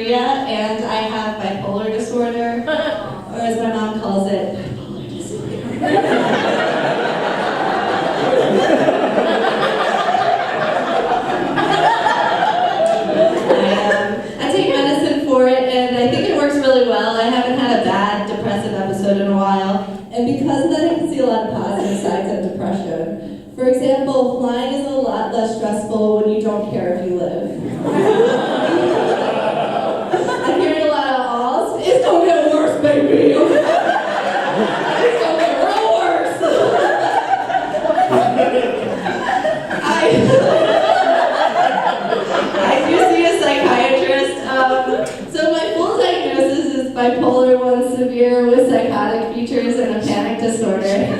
Rhea, and I have bipolar disorder, or as my mom calls it, bipolar disorder. I take medicine for it, and I think it works really well. I haven't had a bad depressive episode in a while, and because of that, I can see a lot of positive sides of depression. For example, flying is a lot less stressful when you don't care if you live. I'm hearing a lot of ahs. It's gonna get worse, baby. It's gonna get real worse. I do see a psychiatrist. So my full diagnosis is bipolar 1 severe with psychotic features and a panic disorder. And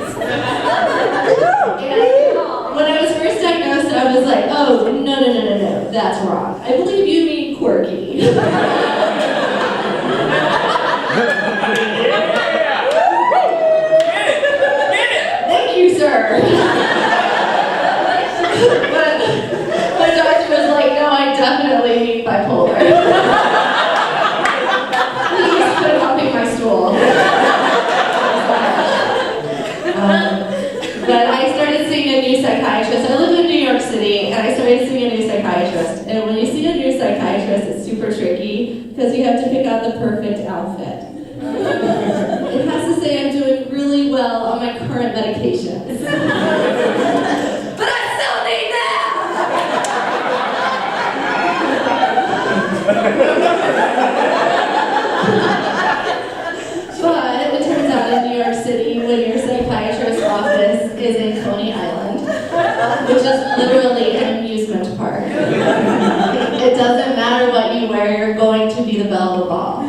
when I was first diagnosed, I was like, oh, no, that's wrong. I believe you mean quirky. Thank you, sir. But my doctor was like, no, I definitely need bipolar. Please quit humping my stool. But I started seeing a new psychiatrist. I live in New York City, and I started seeing a new psychiatrist. And when you see a new psychiatrist, it's super tricky because you have to pick out the perfect outfit. It has to say I'm doing really well on my current medications. But I still need that! But it turns out in New York City, when your psychiatrist's office is in Coney Island, which is literally an amusement park, it doesn't matter what you wear, you're going to be the belle of the ball.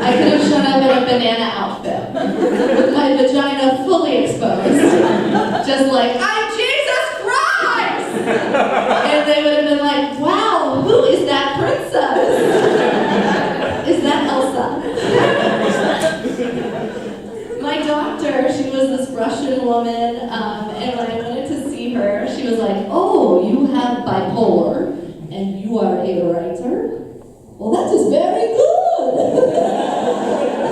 I could have shown up in a banana outfit, with my vagina fully exposed, just like, I'm Jesus Christ! And they would have been like, wow, who is that princess? Is that Elsa? My doctor, she was this Russian woman, and when I went to see her, she was like, oh, you have bipolar, and you are a writer? Well, that is very good.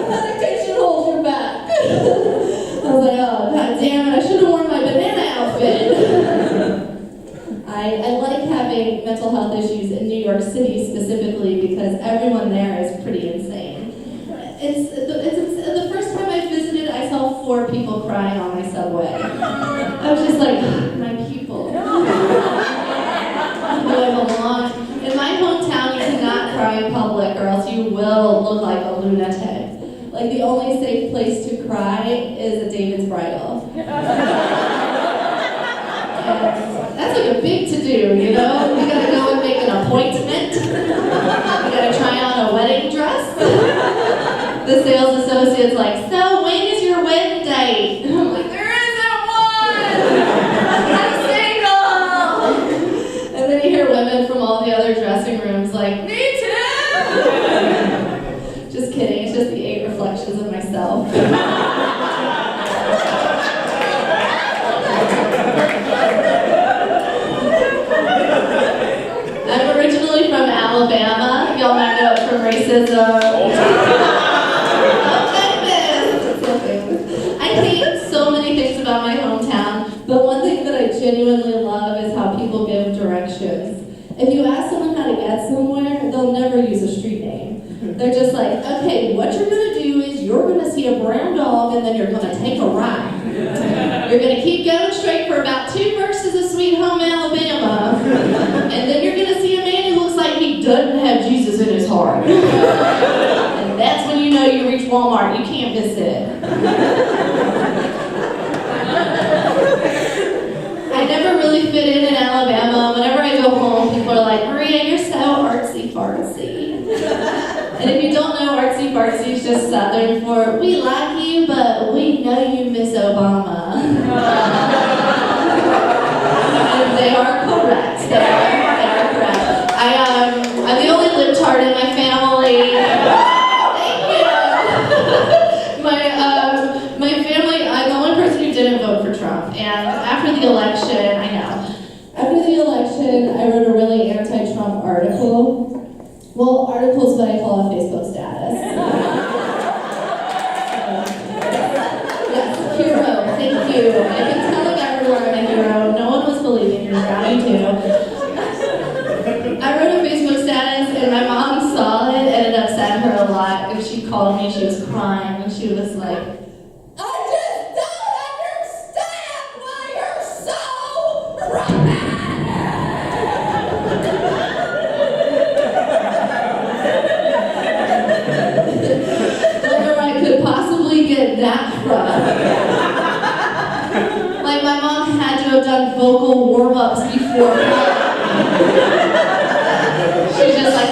Medication holds your back. I was like, oh, god damn it, I should have worn my banana outfit. I like having mental health issues in New York City specifically because everyone there is pretty insane. It's the first time I visited, I saw 4 people crying on my subway. I was just like, my people. Do I belong? In my hometown, you cannot cry in public or else you will look like a lunatic. Like, the only safe place to cry is a David's bridal. That's like a big to-do, you know? You gotta go and make an appointment. You gotta try on a wedding dress. The sales associate's like, so when is your wedding date? I'm like, there isn't one! I'm single! And then you hear women from all the other dressing rooms like, me too! Just kidding, it's just the 8 reflections of myself. I'm originally from Alabama. Y'all might know it from racism. I hate so many things about my hometown, but one thing that I genuinely love is how people give directions. If you ask someone how to get somewhere, they'll never use a street name. They're just like, okay, what you're going to do is you're going to see a brown dog and then you're going to take a right. You're going to keep going straight for about 2 verses of Sweet Home Alabama, and then you're going to see a man who looks like he doesn't have Jesus in his heart. And that's when you know you reach Walmart. You can't miss it. I never really fit in Alabama. Whenever I go home, people are like, Maria, you're so artsy-fartsy. And if you don't know, artsy-fartsy is just Southern for, we like you, but we know you miss Obama. And they are correct. They are correct. I'm the only libtard in my family. Thank you. My family, I'm the only person who didn't vote for Trump. And after the election, After the election, I wrote a really anti-Trump article. Well, article's what I call a Facebook status. Yes, hero, thank you. I've been telling everyone I'm a hero. No one was believing me, now you do. I wrote a Facebook status and my mom saw it and it upset her a lot. If she called me, she was crying and she was like, I just don't understand why you're so dramatic. Where I could possibly get that from. Like my mom had to have done vocal warm-ups before. She's just like,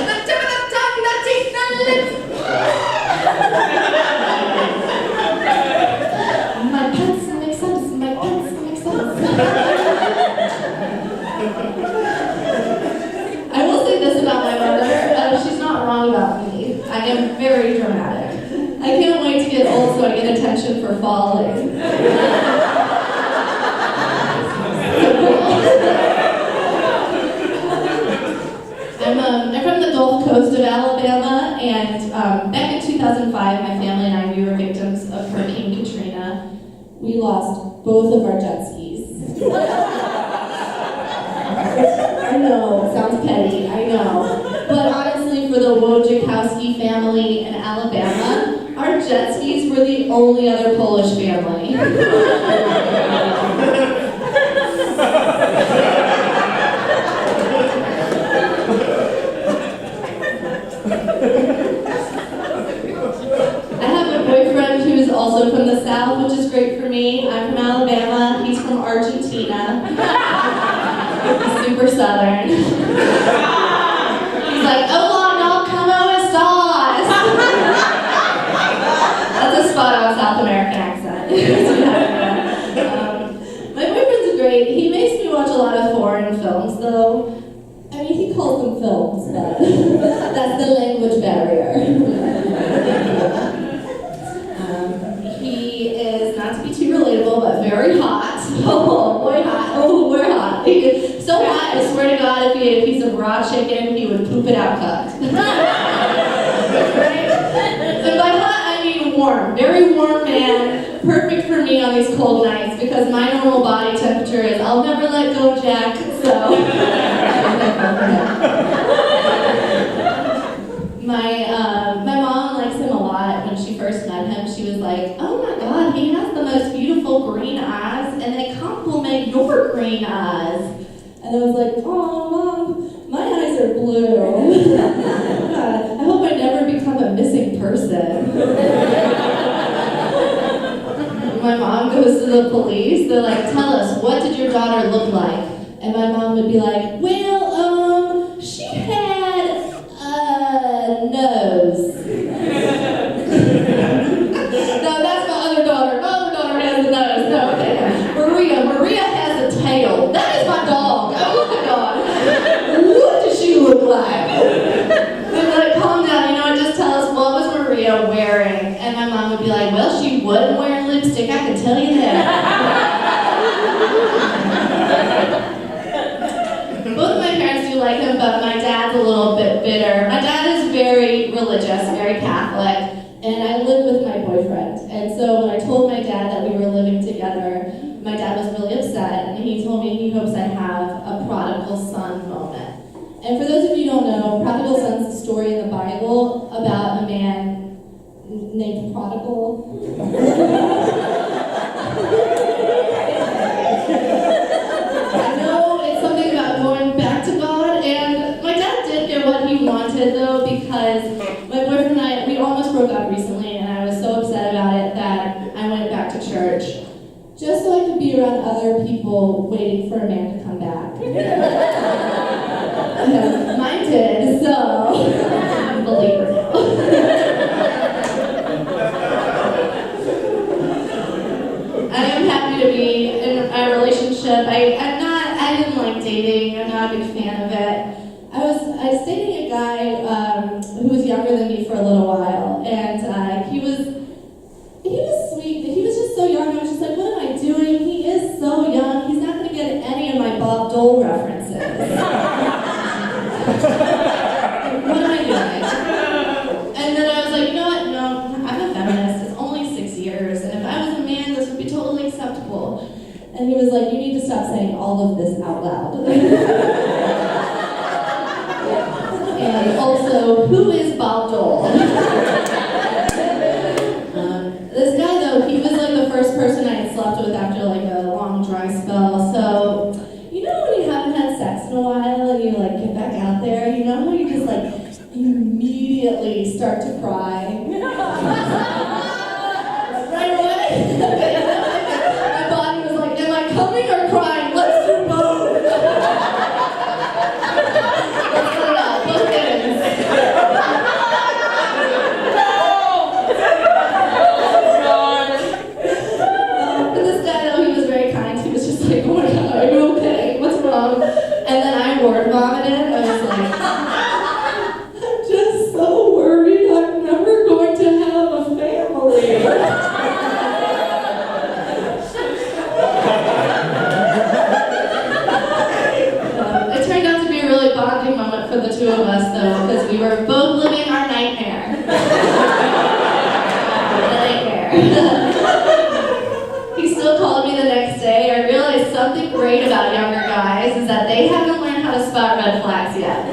my pets make sense, my pets make sense. I will say this about my mother, she's not wrong about me. I am very dramatic. I can't wait to get old so I get attention for falling. I'm from the Gulf Coast of Alabama, and back in 2005, my family and I, we were victims of Hurricane Katrina. We lost both of our jet skis. I know, sounds petty, I know. But honestly, for the Wojciechowski family in Alabama, our jet skis were the only other Polish family. Also from the South, which is great for me. I'm from Alabama. He's from Argentina. He's super Southern. He's like, hola, no, como estas? That's a spot-on South American accent. My boyfriend's great. He makes me watch a lot of foreign films, though. I mean, he calls them films, but that's the language barrier. Not to be too relatable, but very hot. Oh, boy, hot. Oh, we're hot. He is so hot, I swear to God, if he ate a piece of raw chicken, he would poop it out cooked. Right? And by hot, I mean warm. Very warm man. Perfect for me on these cold nights, because my normal body temperature is, I'll never let go, Jack. So, my mom likes him a lot. When she first met him, she was like, oh my God, he has the most beautiful green eyes, and they complement your green eyes. And I was like, oh, Mom, my eyes are blue. I hope I never become a missing person. My mom goes to the police. They're like, tell us, what did your daughter look like? And my mom would be like, well, she had a nose. No, that's my other daughter. My other daughter has a nose. No, okay. Rhea has a tail. That is my dog. Oh my God. What does she look like? They'd be like, calm down, just tell us, what was Rhea wearing? And my mom would be like, well, she wasn't wearing lipstick, I can tell you that. Both of my parents do like him, but my dad's a little bit bitter. My dad is very religious, very Catholic. And I live with my boyfriend. And so when I told my dad that we were living together, my dad was really upset, and he told me he hopes I have a prodigal son moment. And for those of you who don't know, prodigal son is a story in the Bible about a man named Prodigal. I know it's something about going back to God, and my dad did get what he wanted though, because my boyfriend and I, we almost broke up recently, and I was so upset about it that I went back to church just so I could be around other people waiting for a man to come back. Mine did, so I'm a believer now. I am happy to be in a relationship. I didn't like dating. I'm not a big fan of it. I was dating a guy who was younger than me for a little while, and he was sweet, but he was just so young. I was just like, what am I doing? He is so young. He's not going to get any of my Bob Dole references. What am I doing? saying all of this out loud. And also, who is Bob Dole? This guy, though, he was like the first person I had slept with after like a long dry spell. So, you know when you haven't had sex in a while and you like get back out there, you know how you just like immediately start to cry? Right away? My body was like, am I coming or crying? Let's do both. Let's put it up, both ends. But this guy, though, he was very kind. He was just like, oh my God, are you okay? What's wrong? And then I word vomited. I was like, I'm just so worried I'm never going to have a family. It turned out to be a really bonding moment for the two of us, though, because we were both living our nightmare. He still called me the next day. I realized something great about younger guys is that they haven't learned how to spot red flags yet.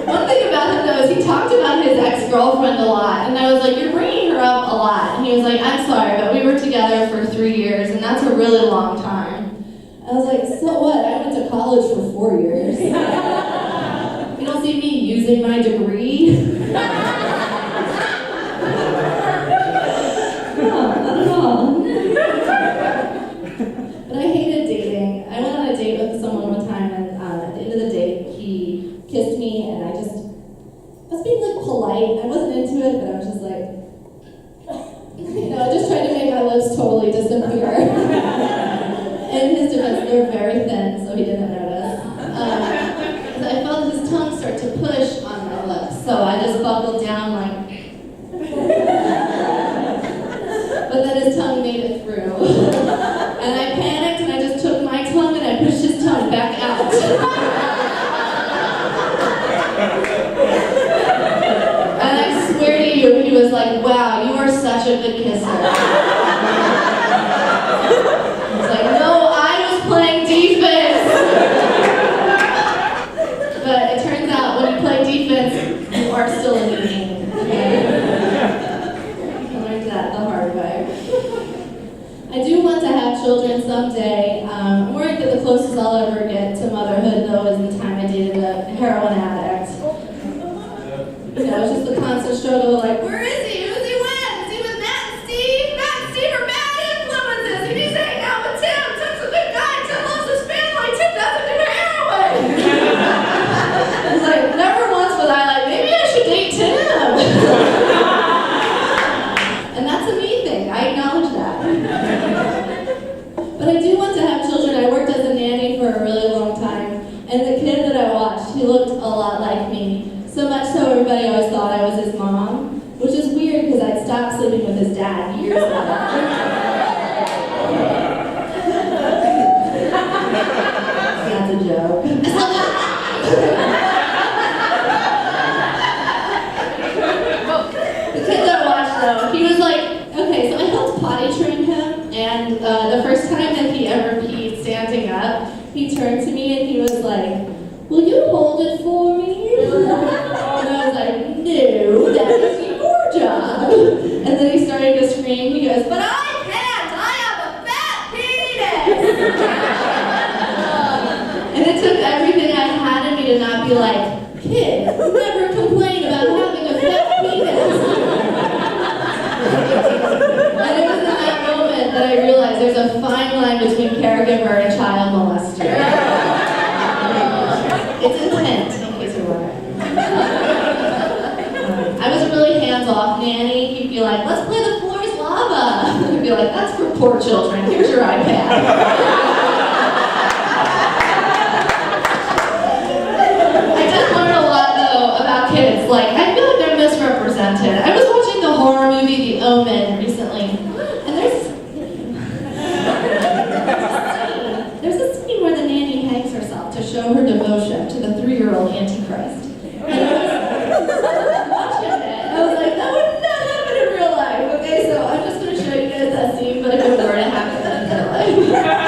One thing about him, though, is he talked about his ex-girlfriend a lot, and I was like, you're bringing her up a lot. And he was like, I'm sorry, but we were together for 3 years, and that's a really long time. I was like, so what? I went to college for 4 years. You don't see me using my degree? No, not at all. But I hated dating. I went on a date with someone one time, and at the end of the date, he kissed me, and I was being like polite. I wasn't into it, but I was just like, I just tried to make my lips totally disappear. In his defense, they were very thin, so he didn't notice. So I felt his tongue start to push on my lips, so I just buckled down like, but then his tongue made it through. And I panicked and I just took my tongue and I pushed his tongue back out. And I swear to you, he was like, wow, you are such a good kisser. He's like, no, I was playing defense. But it turns out when you play defense, you are still in the game. Okay? I learned that the hard way. I do want to have children someday. I'm worried that the closest I'll ever get to motherhood, though, is the time I dated a heroin addict. You know, it's just the constant struggle of like, where is he? Who's he with? Is he with Matt and Steve? Matt and Steve are bad influences. He needs to hang out with Tim. Tim's a good guy. Tim loves his family. Tim doesn't do heroin. It's like, never once was I like, maybe I should date Tim. And that's a me thing. I acknowledge that. But I do want to have children. I worked as a nanny for a really long time. And the kid that I watched, he looked a lot like me. So much so everybody always thought I was his mom, which is weird because I'd stopped sleeping with his dad years ago. That's a joke. The kid that I watched, though, he was like, okay, so I helped potty train him, and the first time that he ever peed standing up, he turned to me and he was like, will you hold it for me? And I was like, no, that is your job. And then he started to scream. He goes, but I can't. I have a fat penis. And it took everything I had in me to not be like, kid, you never complain about having a fat penis. And it was in that moment that I realized there's a fine line between caregiver and child molester. It's intent, in case you're wondering. I was a really hands-off nanny. He'd be like, let's play the floor is lava. I'd be like, that's for poor children. Here's your iPad. I did learn a lot, though, about kids. Like, I feel like they're misrepresented. I was watching the horror movie The Omen recently, and there's a scene where the nanny hangs herself to show her devotion to the 3-year-old Antichrist. And I was watching time.